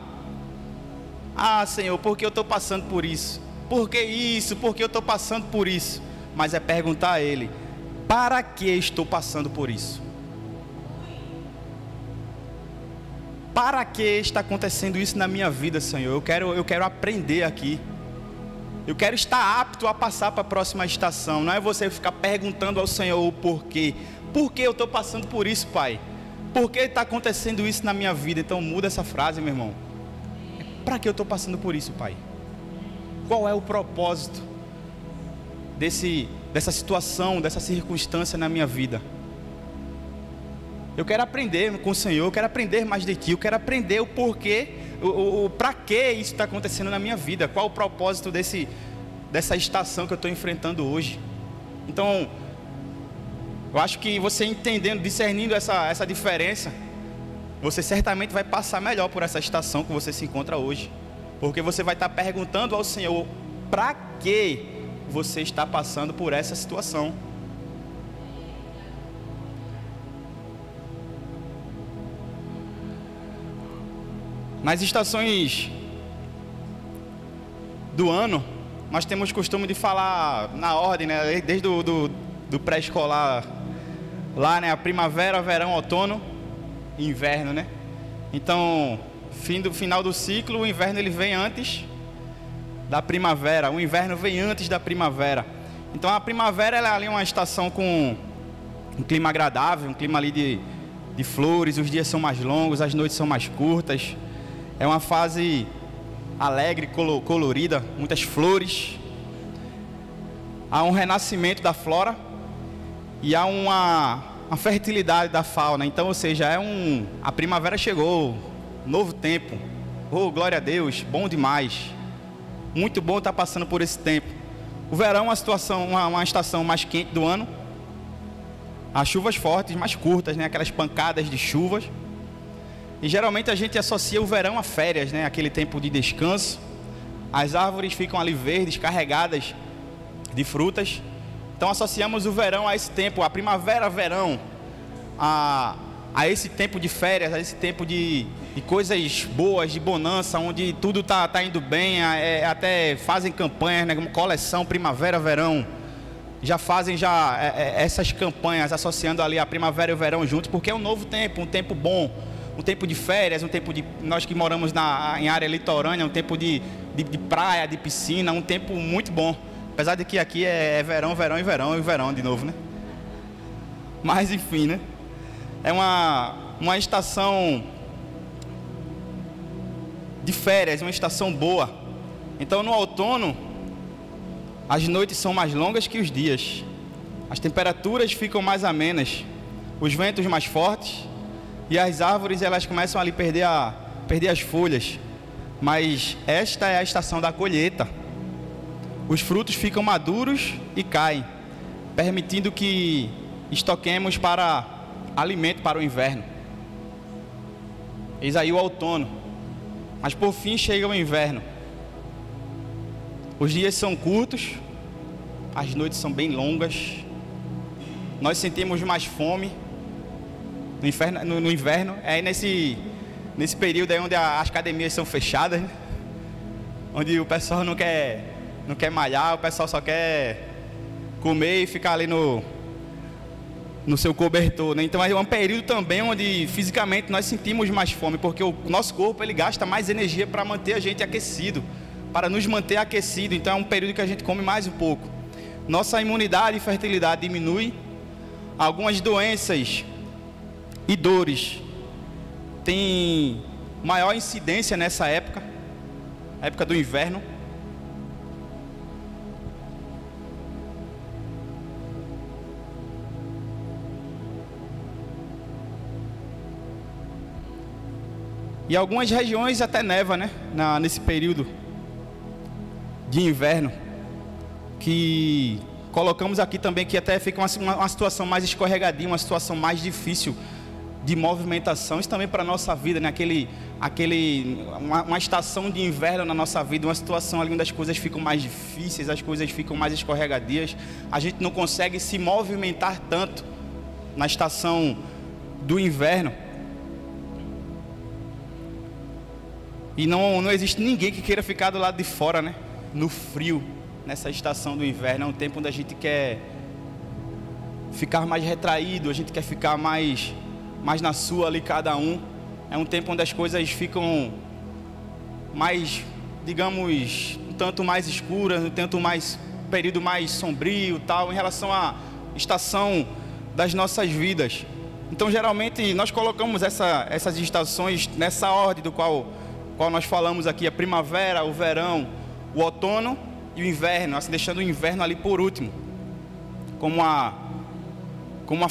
ah, Senhor, por que eu estou passando por isso? Por que isso? Por que eu estou passando por isso? Mas é perguntar a Ele: para que estou passando por isso? Para que está acontecendo isso na minha vida, Senhor? Eu quero aprender aqui. Eu quero estar apto a passar para a próxima estação. Não é você ficar perguntando ao Senhor o porquê. Por que eu estou passando por isso, Pai? Por que está acontecendo isso na minha vida? Então muda essa frase, meu irmão. Para que eu estou passando por isso, Pai? Qual é o propósito dessa situação, dessa circunstância na minha vida? Eu quero aprender com o Senhor, eu quero aprender mais de Ti, eu quero aprender o porquê, para que isso está acontecendo na minha vida, qual o propósito dessa estação que eu estou enfrentando hoje. Então, eu acho que você entendendo, discernindo essa diferença, você certamente vai passar melhor por essa estação que você se encontra hoje, porque você vai estar perguntando ao Senhor para que você está passando por essa situação. Nas estações do ano, nós temos costume de falar na ordem, né? Desde do pré-escolar lá, né? A primavera, verão, outono e inverno, né? Então, final do ciclo, o inverno ele vem antes da primavera, o inverno vem antes da primavera. Então a primavera ela é ali uma estação com um clima agradável, um clima ali de flores, os dias são mais longos, as noites são mais curtas. É uma fase alegre, colorida, muitas flores. Há um renascimento da flora e há uma fertilidade da fauna. Então, ou seja, a primavera chegou, novo tempo. Oh, glória a Deus, bom demais. Muito bom estar passando por esse tempo. O verão é uma estação mais quente do ano. As chuvas fortes, mais curtas, né? Aquelas pancadas de chuvas. E geralmente a gente associa o verão a férias, né? Aquele tempo de descanso. As árvores ficam ali verdes, carregadas de frutas. Então associamos o verão a esse tempo, a primavera, verão, a esse tempo de férias, a esse tempo de coisas boas, de bonança, onde tudo está indo bem, até fazem campanhas, né? Como coleção primavera, verão. Já fazem essas campanhas associando ali a primavera e o verão juntos, porque é um novo tempo, um tempo bom. Um tempo de férias, um tempo de... Nós que moramos em área litorânea, um tempo de praia, de piscina, um tempo muito bom. Apesar de que aqui é verão, verão e verão e verão de novo, né? Mas enfim, né? É uma estação de férias, uma estação boa. Então no outono, as noites são mais longas que os dias. As temperaturas ficam mais amenas, os ventos mais fortes. E as árvores elas começam ali a perder as folhas. Mas esta é a estação da colheita. Os frutos ficam maduros e caem, permitindo que estoquemos para alimento para o inverno. Eis aí o outono. Mas por fim chega o inverno. Os dias são curtos, as noites são bem longas. Nós sentimos mais fome. No inverno, é nesse período aí onde as academias são fechadas, né? Onde o pessoal não quer malhar, o pessoal só quer comer e ficar ali no seu cobertor, né? Então é um período também onde fisicamente nós sentimos mais fome, porque o nosso corpo ele gasta mais energia para manter a gente aquecido, para nos manter aquecido. Então é um período que a gente come mais um pouco. Nossa imunidade e fertilidade diminui. Algumas doenças e dores têm maior incidência nessa época, a época do inverno. E algumas regiões até neva, né? Nesse período de inverno, que colocamos aqui também, que até fica uma situação mais escorregadia, uma situação mais difícil de movimentação. Isso também para a nossa vida, né? uma estação de inverno na nossa vida, uma situação ali onde as coisas ficam mais difíceis, as coisas ficam mais escorregadias, a gente não consegue se movimentar tanto na estação do inverno. E não existe ninguém que queira ficar do lado de fora, né? No frio, nessa estação do inverno. É um tempo onde a gente quer ficar mais retraído, a gente quer ficar mais na sua ali, cada um. É um tempo onde as coisas ficam mais, digamos, um tanto mais escuras, um tanto mais, período mais sombrio, tal, em relação à estação das nossas vidas. Então, geralmente, nós colocamos essas estações nessa ordem do qual nós falamos aqui: a primavera, o verão, o outono e o inverno, assim, deixando o inverno ali por último, como a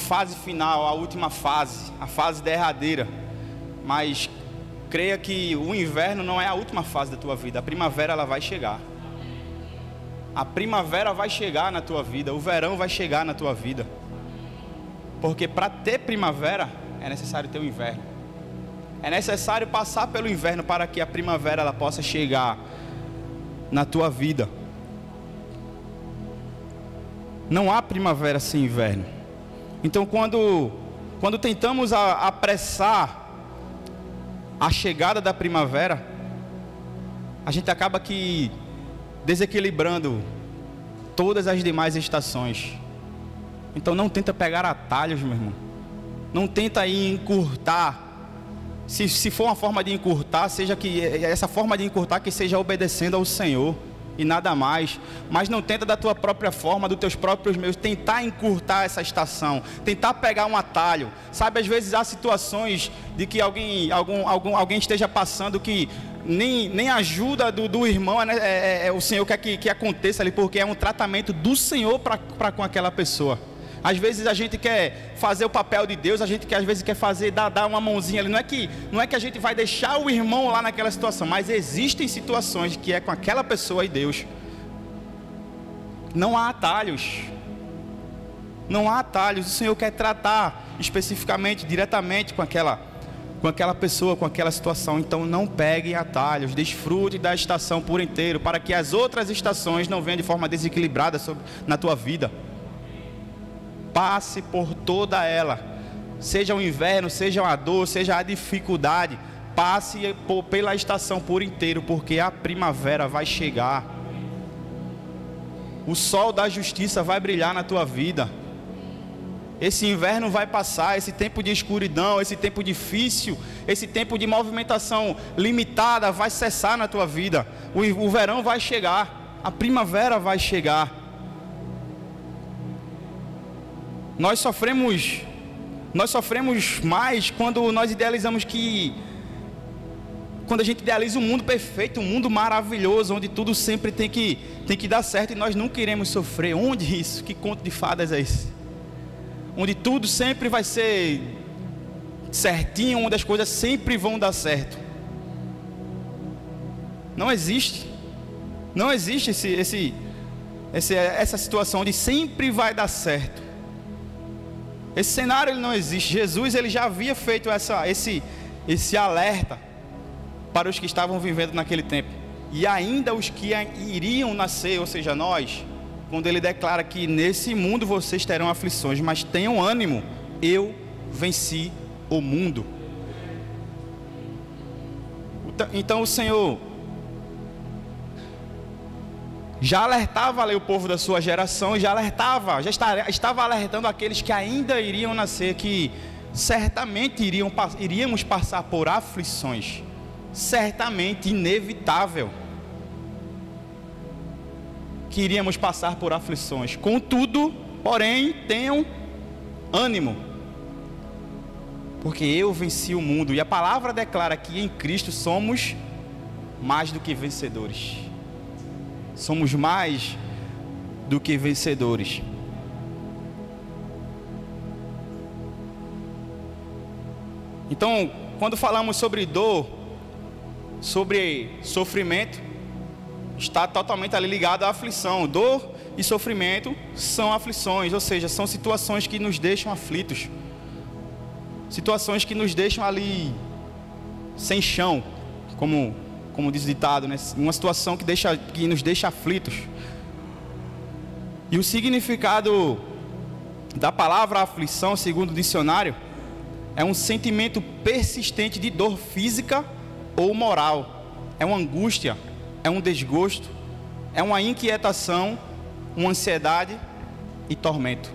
fase final, a última fase, a fase derradeira. Mas creia que o inverno não é a última fase da tua vida. A primavera, ela vai chegar. A primavera vai chegar na tua vida. O verão vai chegar na tua vida. Porque para ter primavera é necessário ter o inverno. É necessário passar pelo inverno para que a primavera ela possa chegar na tua vida. Não há primavera sem inverno. Então, quando tentamos apressar a chegada da primavera, a gente acaba que desequilibrando todas as demais estações. Então não tenta pegar atalhos, meu irmão. Não tenta ir encurtar. Se for uma forma de encurtar, seja que essa forma de encurtar que seja obedecendo ao Senhor e nada mais. Mas não tenta da tua própria forma, dos teus próprios meios, tentar encurtar essa estação, tentar pegar um atalho. Sabe, às vezes há situações de que alguém esteja passando que nem ajuda do irmão o Senhor quer que aconteça ali, porque é um tratamento do Senhor para com aquela pessoa. Às vezes a gente quer fazer o papel de Deus, a gente às vezes quer dar uma mãozinha ali. Não é que a gente vai deixar o irmão lá naquela situação, mas existem situações que é com aquela pessoa e Deus. Não há atalhos. Não há atalhos. O Senhor quer tratar especificamente, diretamente com aquela pessoa, com aquela situação. Então não peguem atalhos, desfrute da estação por inteiro, para que as outras estações não venham de forma desequilibrada na tua vida. Passe por toda ela, seja o inverno, seja a dor, seja a dificuldade, passe pela estação por inteiro, porque a primavera vai chegar. O sol da justiça vai brilhar na tua vida. Esse inverno vai passar, esse tempo de escuridão, esse tempo difícil, esse tempo de movimentação limitada vai cessar na tua vida. O verão vai chegar, a primavera vai chegar. Nós sofremos mais quando nós idealizamos quando a gente idealiza um mundo perfeito, um mundo maravilhoso, onde tudo sempre tem que dar certo e nós nunca iremos sofrer. Onde isso? Que conto de fadas é esse? Onde tudo sempre vai ser certinho, onde as coisas sempre vão dar certo. Não existe essa situação onde sempre vai dar certo. Esse cenário ele não existe. Jesus ele já havia feito esse alerta para os que estavam vivendo naquele tempo. E ainda os que iriam nascer, ou seja, nós, quando ele declara que nesse mundo vocês terão aflições, mas tenham ânimo, eu venci o mundo. Então o Senhor já alertava ali o povo da sua geração, já estava alertando aqueles que ainda iriam nascer, que certamente iríamos passar por aflições, certamente inevitável, que iríamos passar por aflições. Contudo, porém, tenham ânimo, porque eu venci o mundo. E a palavra declara que em Cristo somos mais do que vencedores. Somos mais do que vencedores. Então, quando falamos sobre dor, sobre sofrimento, está totalmente ali ligado à aflição. Dor e sofrimento são aflições, ou seja, são situações que nos deixam aflitos, situações que nos deixam ali sem chão, como diz o ditado, né? Uma situação que nos deixa aflitos. E o significado da palavra aflição, segundo o dicionário, é um sentimento persistente de dor física ou moral. É uma angústia, é um desgosto, é uma inquietação, uma ansiedade e tormento.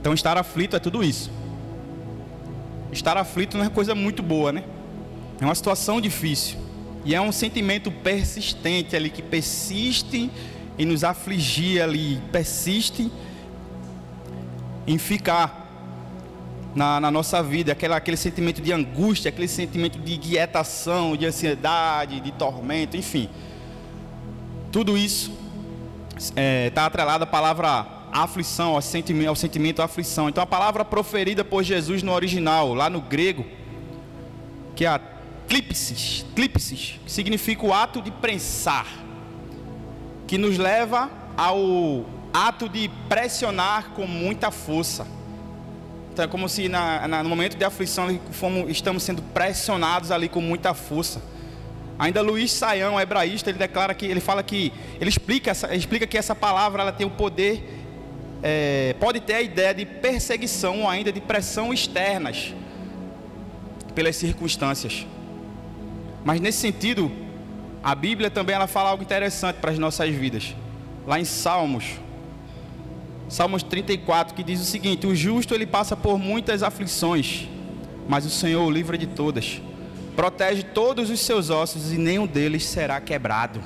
Então estar aflito é tudo isso. Estar aflito não é coisa muito boa, né? É uma situação difícil. E é um sentimento persistente ali, que persiste em nos afligir ali, persiste em ficar na nossa vida, aquele sentimento de angústia, aquele sentimento de inquietação, de ansiedade, de tormento, enfim. Tudo isso está atrelado à palavra aflição, ao sentimento aflição. Então a palavra proferida por Jesus no original, lá no grego, que é a klipsis, que significa o ato de prensar, que nos leva ao ato de pressionar com muita força. Então é como se no momento de aflição estamos sendo pressionados ali com muita força. Ainda Luiz Saião, hebraísta, ele explica que essa palavra ela tem o poder, pode ter a ideia de perseguição ou ainda de pressão externas pelas circunstâncias. Mas nesse sentido, a Bíblia também ela fala algo interessante para as nossas vidas. Lá em Salmos 34, que diz o seguinte: o justo ele passa por muitas aflições, mas o Senhor o livra de todas. Protege todos os seus ossos e nenhum deles será quebrado.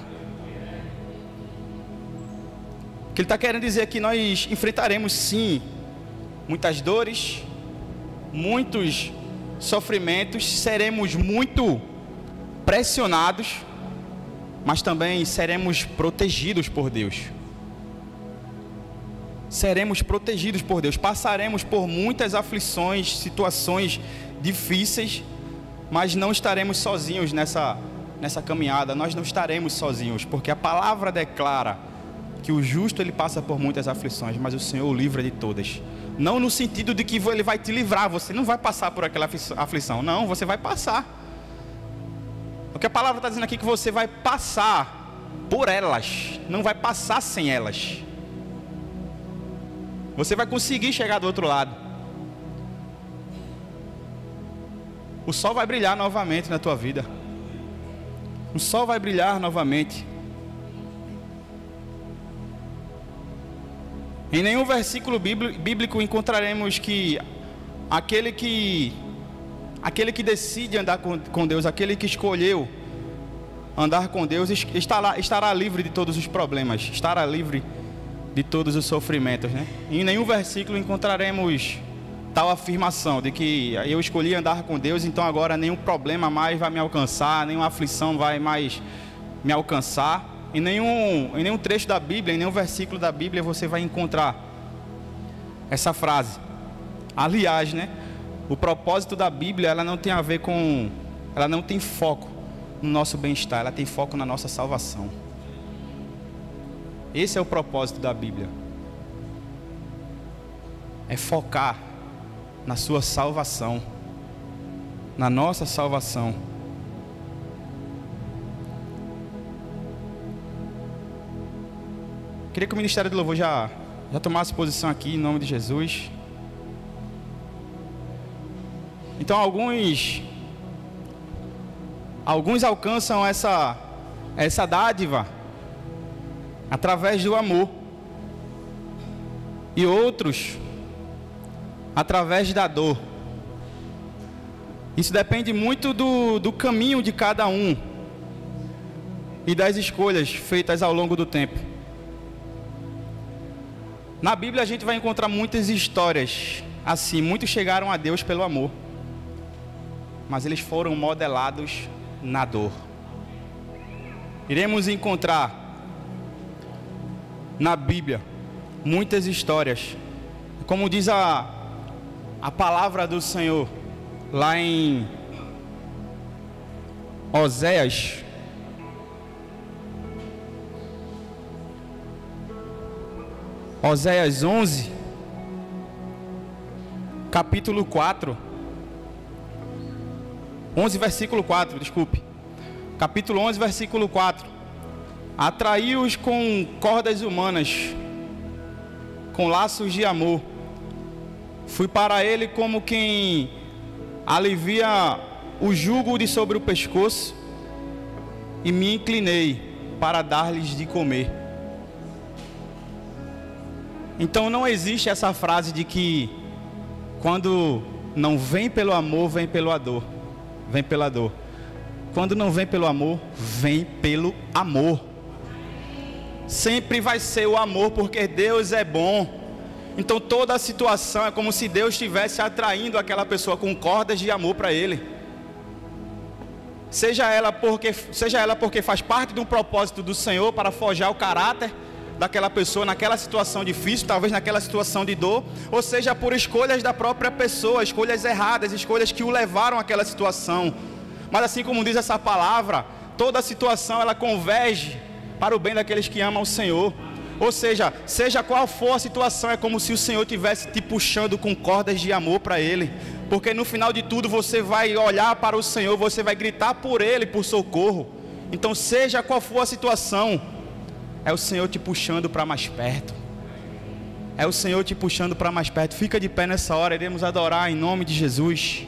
O que ele está querendo dizer é que nós enfrentaremos sim muitas dores, muitos sofrimentos, seremos muito pressionados, mas também seremos protegidos por Deus. Seremos protegidos por Deus, passaremos por muitas aflições, situações difíceis, mas não estaremos sozinhos nessa caminhada. Nós não estaremos sozinhos, porque a palavra declara que o justo ele passa por muitas aflições, mas o Senhor o livra de todas. Não no sentido de que ele vai te livrar, você não vai passar por aquela aflição, não, você vai passar. O que a palavra está dizendo aqui é que você vai passar por elas, não vai passar sem elas. Você vai conseguir chegar do outro lado. O sol vai brilhar novamente na tua vida. O sol vai brilhar novamente. Em nenhum versículo bíblico encontraremos que aquele que decide andar com Deus, aquele que escolheu andar com Deus, estará livre de todos os problemas, estará livre de todos os sofrimentos, né? Em nenhum versículo encontraremos tal afirmação de que eu escolhi andar com Deus, então agora nenhum problema mais vai me alcançar, nenhuma aflição vai mais me alcançar. Em nenhum trecho da Bíblia, em nenhum versículo da Bíblia você vai encontrar essa frase. Aliás, né? O propósito da Bíblia, ela não tem foco no nosso bem-estar, ela tem foco na nossa salvação. Esse é o propósito da Bíblia. É focar na sua salvação, na nossa salvação. Queria que o Ministério do Louvor já tomasse posição aqui em nome de Jesus. Então alguns alcançam essa dádiva através do amor, e outros através da dor. Isso depende muito do caminho de cada um e das escolhas feitas ao longo do tempo. Na Bíblia a gente vai encontrar muitas histórias assim. Muitos chegaram a Deus pelo amor, mas eles foram modelados na dor. Iremos encontrar na Bíblia muitas histórias, como diz a palavra do Senhor lá em Oséias, Oséias 11, capítulo 4, 11, versículo 4, desculpe. Capítulo 11, versículo 4. Atraiu-os com cordas humanas, com laços de amor. Fui para ele como quem alivia o jugo de sobre o pescoço, e me inclinei para dar-lhes de comer. Então não existe essa frase de que quando não vem pelo amor, vem pela dor. Vem pela dor. Quando não vem pelo amor, vem pelo amor. Sempre vai ser o amor, porque Deus é bom. Então toda a situação é como se Deus estivesse atraindo aquela pessoa com cordas de amor para Ele. Seja ela porque faz parte de um propósito do Senhor para forjar o caráter daquela pessoa naquela situação difícil, talvez naquela situação de dor, ou seja por escolhas da própria pessoa, escolhas erradas, escolhas que o levaram àquela situação. Mas assim como diz essa palavra, toda a situação ela converge para o bem daqueles que amam o Senhor. Ou seja qual for a situação, é como se o Senhor estivesse te puxando com cordas de amor para Ele. Porque no final de tudo você vai olhar para o Senhor, você vai gritar por Ele, por socorro. Então seja qual for a situação, é o Senhor te puxando para mais perto. É o Senhor te puxando para mais perto. Fica de pé nessa hora, iremos adorar em nome de Jesus.